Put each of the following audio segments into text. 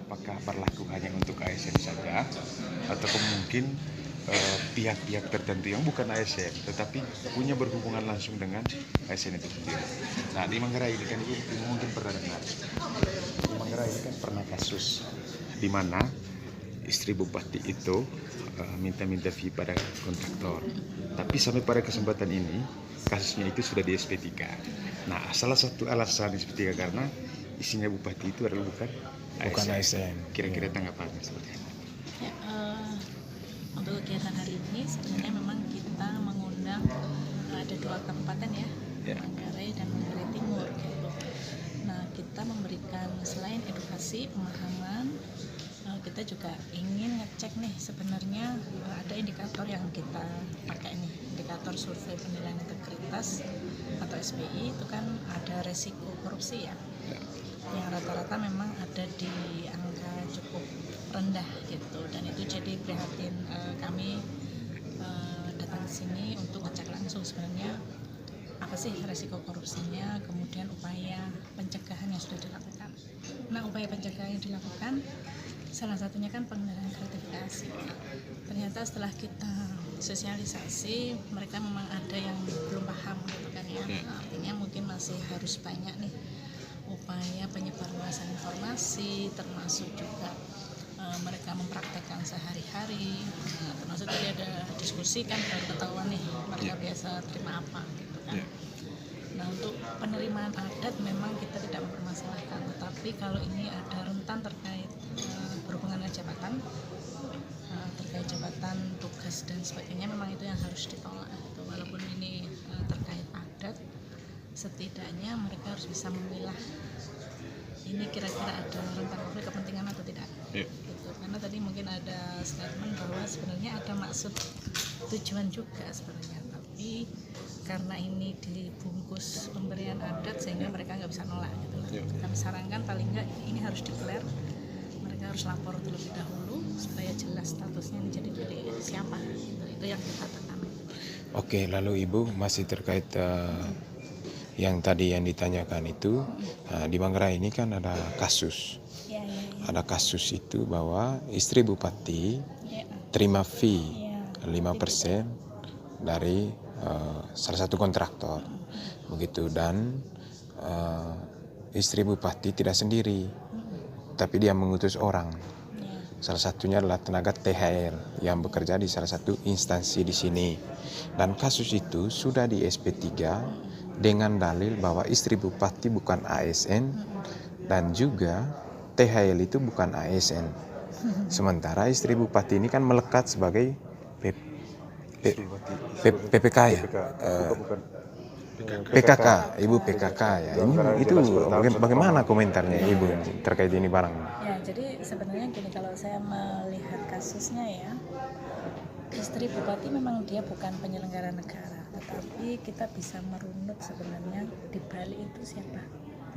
apakah berlaku hanya untuk ASN saja atau mungkin pihak-pihak tertentu yang bukan ASN tetapi punya berhubungan langsung dengan ASN itu sendiri. Nah, di Manggarai ini kan Ibu mungkin pernah dengar. Di Manggarai ini kan pernah kasus di mana istri bupati itu minta-minta fee pada kontraktor. Tapi sampai pada kesempatan ini kasusnya itu sudah di SP3. Nah, salah satu alasan SP3 karena isinya bupati itu adalah bukan ASN. Kira-kira tanggapannya seperti apa? Ya, untuk kegiatan hari ini sebenarnya memang kita mengundang ada 2 kabupaten ya, Manggarai dan Manggarai Timur gitu. Nah, kita memberikan selain edukasi, pemahaman, kita juga ingin ngecek nih sebenarnya ada indikator yang kita pakai nih, indikator survei penilaian integritas atau SPI itu kan ada resiko korupsi ya, yang rata-rata memang ada di angka cukup rendah gitu, dan itu jadi prihatin kami datang ke sini untuk ngecek langsung sebenarnya apa sih resiko korupsinya, kemudian upaya pencegahan yang sudah dilakukan. Nah, upaya pencegahan yang dilakukan salah satunya kan pengendalian gratifikasi. Ternyata setelah kita sosialisasi, mereka memang ada yang belum paham gitu kan ya. Artinya mungkin masih harus banyak nih upaya penyebarluasan informasi, termasuk juga mereka mempraktekkan sehari-hari. Termasuk tadi ada diskusi kan, baru ketahuan nih mereka biasa terima apa gitu kan. Nah, untuk penerimaan adat memang kita tidak mempermasalahkan, tetapi kalau ini ada rentan terkait berhubungan dengan jabatan, terkait jabatan, tugas dan sebagainya, memang itu yang harus ditolak gitu. Walaupun ini terkait adat, setidaknya mereka harus bisa memilah ini kira-kira ada rentan konflik kepentingan atau tidak gitu. Karena tadi mungkin ada statement bahwa sebenarnya ada maksud tujuan juga sebenarnya, tapi karena ini dibungkus pemberian adat sehingga mereka nggak bisa nolak gitu. Kami sarankan paling nggak ini harus declare, mereka harus lapor terlebih dahulu supaya jelas statusnya ini jadi milik siapa gitu. Itu yang kita tekankan. Oke, lalu Ibu masih terkait yang tadi yang ditanyakan itu, di Manggarai ini kan ada kasus. Ada kasus itu bahwa istri bupati terima fee 5% dari salah satu kontraktor, begitu, dan istri bupati tidak sendiri, tapi dia mengutus orang. Salah satunya adalah tenaga THR yang bekerja di salah satu instansi di sini. Dan kasus itu sudah di SP3 dengan dalil bahwa istri bupati bukan ASN dan juga THL itu bukan ASN. Sementara istri bupati ini kan melekat sebagai PPK ya, PKK, Ibu PKK ya. Ini itu bagaimana komentarnya Ibu terkait ini barang? Ya, jadi sebenarnya gini, kalau saya melihat kasusnya ya, istri bupati memang dia bukan penyelenggara negara, tetapi kita bisa merunut sebenarnya di balik itu siapa.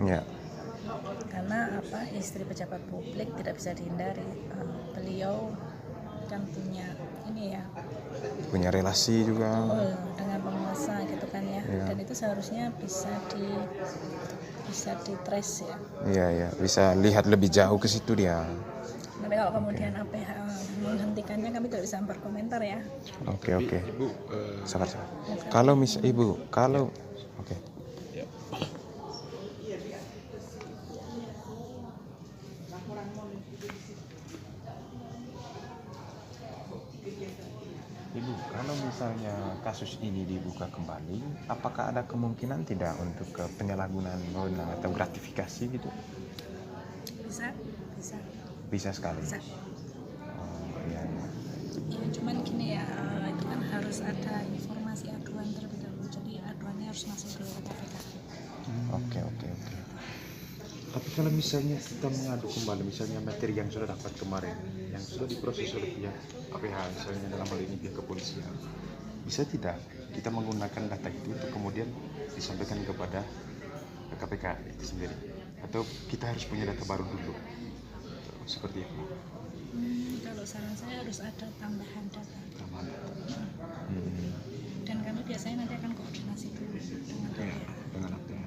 Ya. Karena istri pejabat publik tidak bisa dihindari, beliau kan punya ini ya, punya relasi juga dengan penguasa gitu kan ya. Dan itu seharusnya bisa di trace ya. Iya, bisa lihat lebih jauh ke situ dia. Tapi kalau kemudian APH menghentikannya, kami tidak bisa berkomentar ya. Oke. Ibu, sabar. Kalau Ibu, oke. Ibu, kalau misalnya kasus ini dibuka kembali, apakah ada kemungkinan tidak untuk penyalahgunaan wewenang atau gratifikasi gitu? Bisa sekali. Bisa. Iya. Ya, cuman gini ya, itu kan harus ada informasi aduan terlebih dahulu. Jadi aduannya harus masuk ke KPK. Oke. Tapi kalau misalnya kita mengadu kembali, misalnya materi yang sudah dapat kemarin, yang sudah diproses oleh pihak APH, misalnya dalam hal ini pihak kepolisian, bisa tidak kita menggunakan data itu untuk kemudian disampaikan kepada KPK itu sendiri? Atau kita harus punya data baru dulu? Seperti itu. Kalau saran saya harus ada tambahan data. Dan kami biasanya nanti akan koordinasi dulu dengan APH.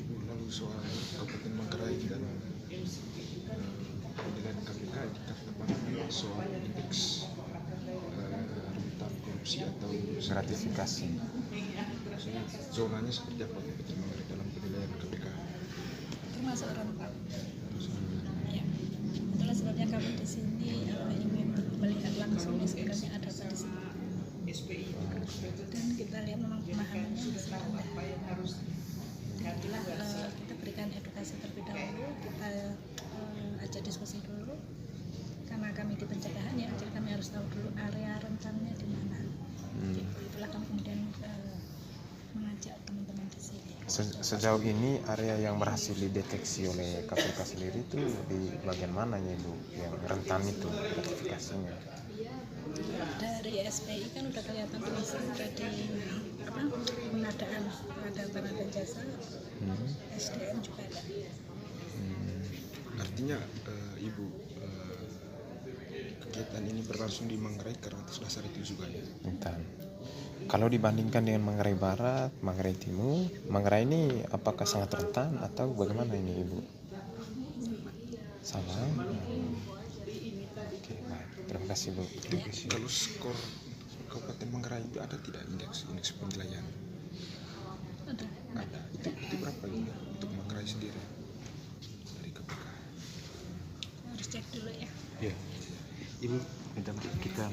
Lalu soal Kabupaten Manggarai dan gratifikasi. Maksudnya zonanya seperti apa di Manggarai dalam penilaian KPK? Termasuk rentan. Ya, itulah sebabnya kami di sini ingin melihat langsung sebenarnya ada apa di sini. Dan kita lihat memang pemahamannya masih rendah. Dan kita berikan edukasi terlebih dahulu, kita ajak diskusi dulu. Karena kami di pencegahan ya, jadi kami harus tahu dulu area rentannya di mana. Itulah kami kemudian mengajak teman-teman di sini. Sejauh ini area yang berhasil dideteksi oleh KPK sendiri itu di bagian mananya Ibu yang rentan itu gratifikasinya? Dari SPI kan udah kelihatan tulisan di pengadaan barang dan jasa, SDM juga ada. Artinya Ibu, kegiatan ini berlangsung di Manggarai karena atas dasar itu juga ya? Rentan. Kalau dibandingkan dengan Manggarai Barat, Manggarai Timur, Manggarai ini apakah sangat rentan atau bagaimana ini Ibu? Sama. Oke, baik. Terima kasih Bu. Kalau skor Kabupaten Manggarai itu ada tidak indeks penilaian? Ada. Ada. Itu berapa ini untuk Manggarai sendiri dari KPK? Harus cek dulu ya. Ya, Ibu, kita